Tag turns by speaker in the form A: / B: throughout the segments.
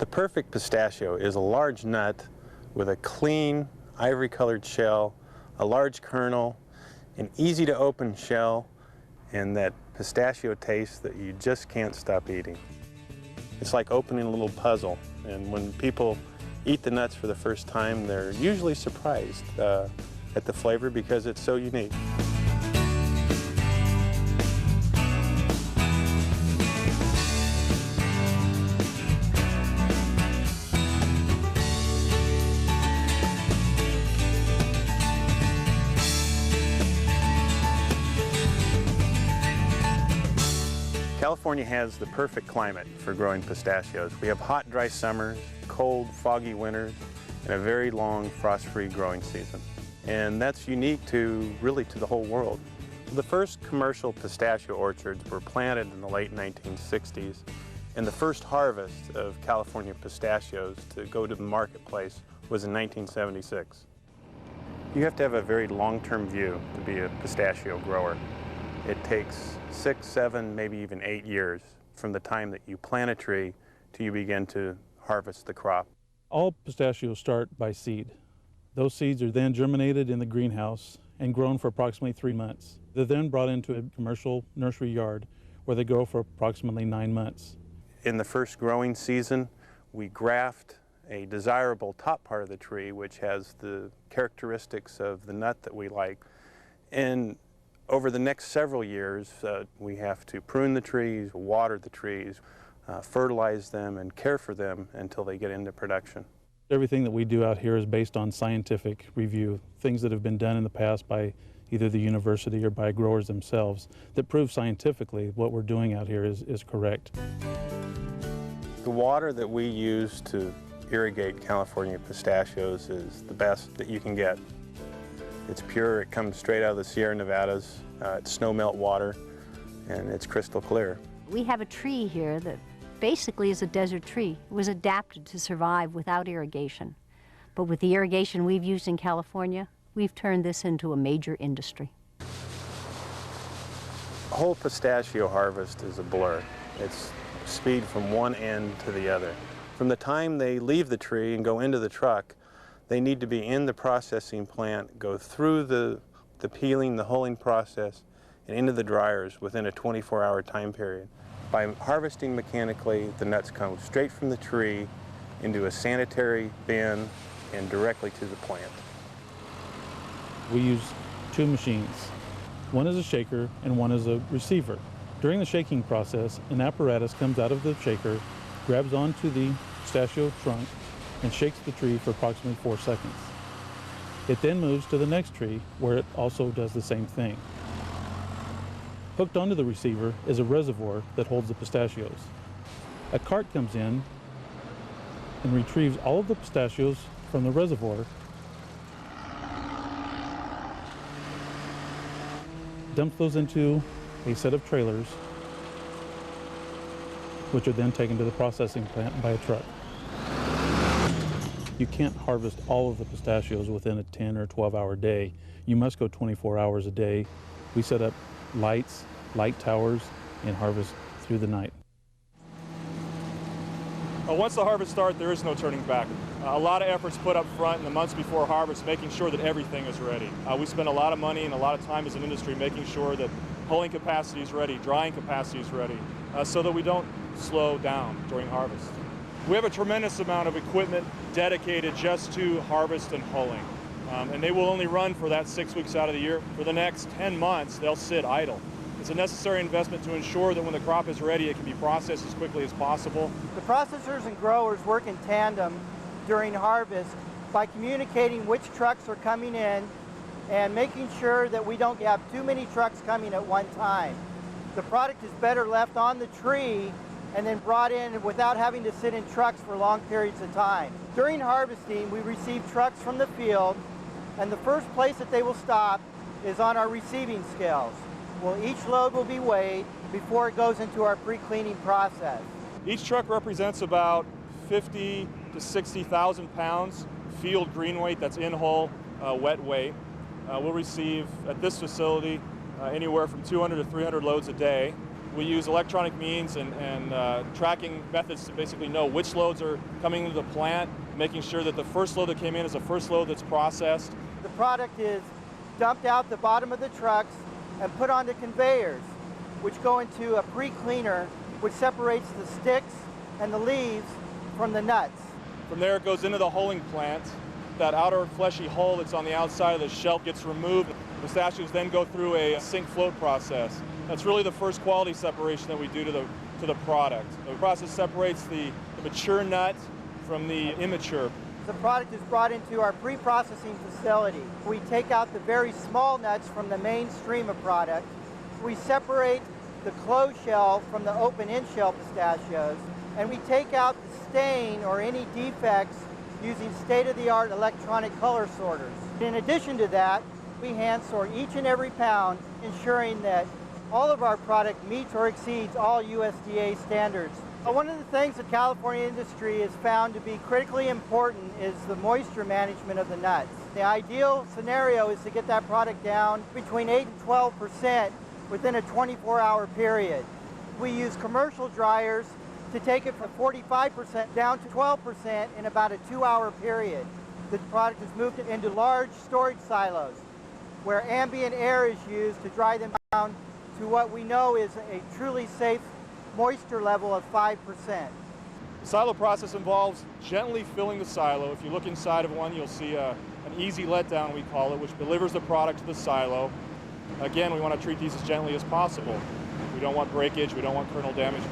A: The perfect pistachio is a large nut with a clean, ivory-colored shell, a large kernel, an easy-to-open shell, and that pistachio taste that you just can't stop eating. It's like opening a little puzzle, and when people eat the nuts for the first time, they're usually surprised at the flavor because it's so unique. California has the perfect climate for growing pistachios. We have hot, dry summers, cold, foggy winters, and a very long, frost-free growing season. And that's unique really to the whole world. The first commercial pistachio orchards were planted in the late 1960s, and the first harvest of California pistachios to go to the marketplace was in 1976. You have to have a very long-term view to be a pistachio grower. It takes 6, 7, maybe even 8 years from the time that you plant a tree till you begin to harvest the crop.
B: All pistachios start by seed. Those seeds are then germinated in the greenhouse and grown for approximately 3 months. They're then brought into a commercial nursery yard where they grow for approximately 9 months.
A: In the first growing season, we graft a desirable top part of the tree which has the characteristics of the nut that we like. And over the next several years, we have to prune the trees, water the trees, fertilize them, and care for them until they get into production.
B: Everything that we do out here is based on scientific review, things that have been done in the past by either the university or by growers themselves that prove scientifically what we're doing out here is correct.
A: The water that we use to irrigate California pistachios is the best that you can get. It's pure, it comes straight out of the Sierra Nevadas, it's snowmelt water, and it's crystal clear.
C: We have a tree here that basically is a desert tree. It was adapted to survive without irrigation. But with the irrigation we've used in California, we've turned this into a major industry.
A: The whole pistachio harvest is a blur. It's speed from one end to the other. From the time they leave the tree and go into the truck, they need to be in the processing plant, go through the peeling, the hulling process, and into the dryers within a 24-hour time period. By harvesting mechanically, the nuts come straight from the tree into a sanitary bin and directly to the plant.
B: We use 2 machines. One is a shaker and one is a receiver. During the shaking process, an apparatus comes out of the shaker, grabs onto the pistachio trunk, and shakes the tree for approximately 4 seconds. It then moves to the next tree where it also does the same thing. Hooked onto the receiver is a reservoir that holds the pistachios. A cart comes in and retrieves all of the pistachios from the reservoir, dumps those into a set of trailers, which are then taken to the processing plant by a truck. You can't harvest all of the pistachios within a 10 or 12-hour day. You must go 24 hours a day. We set up lights, light towers, and harvest through the night.
D: Once the harvest starts, there is no turning back. A lot of efforts put up front in the months before harvest, making sure that everything is ready. We spend a lot of money and a lot of time as an industry making sure that hulling capacity is ready, drying capacity is ready, so that we don't slow down during harvest. We have a tremendous amount of equipment dedicated just to harvest and hulling. And they will only run for that 6 weeks out of the year. For the next 10 months, they'll sit idle. It's a necessary investment to ensure that when the crop is ready, it can be processed as quickly as possible.
E: The processors and growers work in tandem during harvest by communicating which trucks are coming in and making sure that we don't have too many trucks coming at one time. The product is better left on the tree and then brought in without having to sit in trucks for long periods of time. During harvesting, we receive trucks from the field, and the first place that they will stop is on our receiving scales. Well, each load will be weighed before it goes into our pre-cleaning process.
D: Each truck represents about 50 to 60,000 pounds field green weight, that's in-hull wet weight. We'll receive at this facility anywhere from 200 to 300 loads a day. We use electronic means and tracking methods to basically know which loads are coming into the plant, making sure that the first load that came in is the first load that's processed.
E: The product is dumped out the bottom of the trucks and put onto conveyors, which go into a pre-cleaner, which separates the sticks and the leaves from the nuts.
D: From there it goes into the hulling plant. That outer fleshy hull that's on the outside of the shelf gets removed. Pistachios then go through a sink float process. That's really the first quality separation that we do to the product. The process separates the mature nut from the immature.
E: The product is brought into our pre-processing facility. We take out the very small nuts from the main stream of product. We separate the closed shell from the open end shell pistachios, and we take out the stain or any defects using state-of-the-art electronic color sorters. In addition to that, we hand sort each and every pound, ensuring that all of our product meets or exceeds all USDA standards. One of the things the California industry has found to be critically important is the moisture management of the nuts. The ideal scenario is to get that product down between 8 and 12% within a 24-hour period. We use commercial dryers to take it from 45% down to 12% in about a 2-hour period. The product is moved into large storage silos where ambient air is used to dry them down to what we know is a truly safe moisture level of 5%.
D: The silo process involves gently filling the silo. If you look inside of one, you'll see an easy letdown, we call it, which delivers the product to the silo. Again, we want to treat these as gently as possible. We don't want breakage, we don't want kernel damage.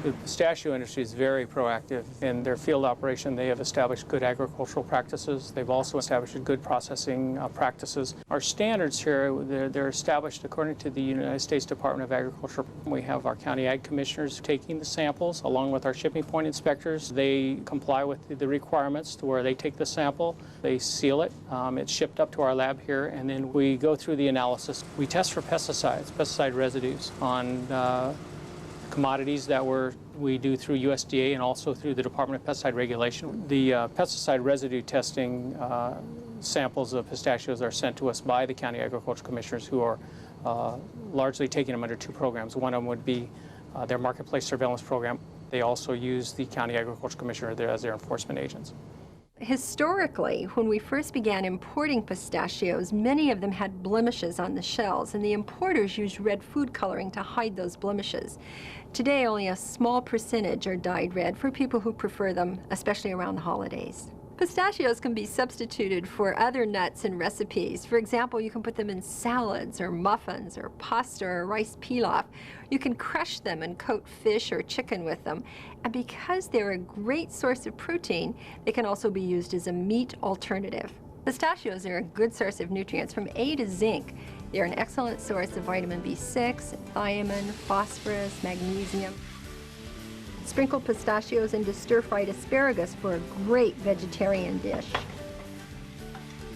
F: The pistachio industry is very proactive in their field operation. They have established good agricultural practices. They've also established good processing practices. Our standards here, they're established according to the United States Department of Agriculture. We have our county ag commissioners taking the samples along with our shipping point inspectors. They comply with the requirements to where they take the sample, they seal it, it's shipped up to our lab here, and then we go through the analysis. We test for pesticides, pesticide residues on commodities that we do through USDA and also through the Department of Pesticide Regulation. The pesticide residue testing samples of pistachios are sent to us by the county agriculture commissioners, who are largely taking them under two programs. One of them would be their marketplace surveillance program. They also use the county agriculture commissioner there as their enforcement agents.
G: Historically, when we first began importing pistachios, many of them had blemishes on the shells, and the importers used red food coloring to hide those blemishes. Today, only a small percentage are dyed red for people who prefer them, especially around the holidays. Pistachios can be substituted for other nuts in recipes. For example, you can put them in salads or muffins or pasta or rice pilaf. You can crush them and coat fish or chicken with them. And because they're a great source of protein, they can also be used as a meat alternative. Pistachios are a good source of nutrients from A to zinc. They're an excellent source of vitamin B6, thiamine, phosphorus, magnesium. Sprinkle pistachios into stir-fried asparagus for a great vegetarian dish.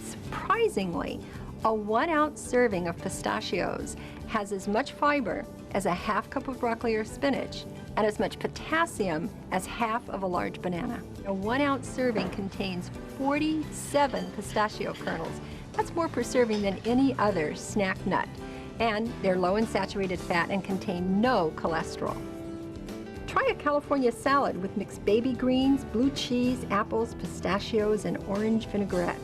G: Surprisingly, a 1-ounce serving of pistachios has as much fiber as a half cup of broccoli or spinach and as much potassium as half of a large banana. A 1-ounce serving contains 47 pistachio kernels. That's more per serving than any other snack nut. And they're low in saturated fat and contain no cholesterol. Try a California salad with mixed baby greens, blue cheese, apples, pistachios, and orange vinaigrette.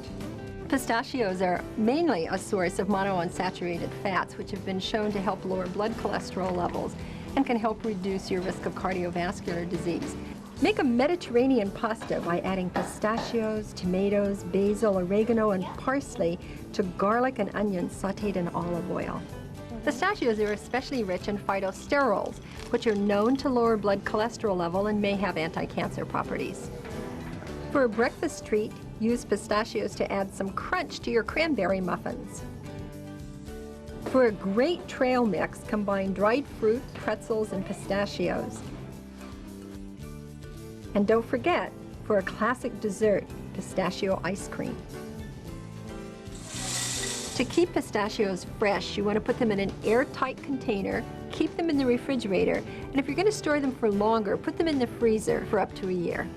G: Pistachios are mainly a source of monounsaturated fats, which have been shown to help lower blood cholesterol levels and can help reduce your risk of cardiovascular disease. Make a Mediterranean pasta by adding pistachios, tomatoes, basil, oregano, and parsley to garlic and onions sautéed in olive oil. Pistachios are especially rich in phytosterols, which are known to lower blood cholesterol level and may have anti-cancer properties. For a breakfast treat, use pistachios to add some crunch to your cranberry muffins. For a great trail mix, combine dried fruit, pretzels, and pistachios. And don't forget, for a classic dessert, pistachio ice cream. To keep pistachios fresh, you want to put them in an airtight container, keep them in the refrigerator, and if you're going to store them for longer, put them in the freezer for up to a year.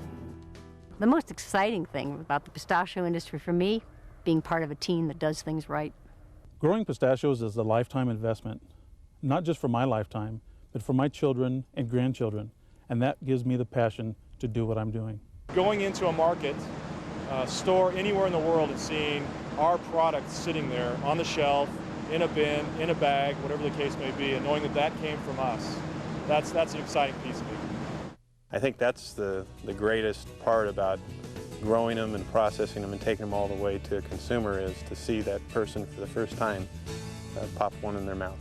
C: The most exciting thing about the pistachio industry for me, being part of a team that does things right.
B: Growing pistachios is a lifetime investment, not just for my lifetime, but for my children and grandchildren. And that gives me the passion to do what I'm doing.
D: Going into a market, store anywhere in the world and seeing our product sitting there on the shelf, in a bin, in a bag, whatever the case may be, and knowing that that came from us, that's an exciting piece of it.
A: I think that's the greatest part about growing them and processing them and taking them all the way to a consumer, is to see that person for the first time pop one in their mouth.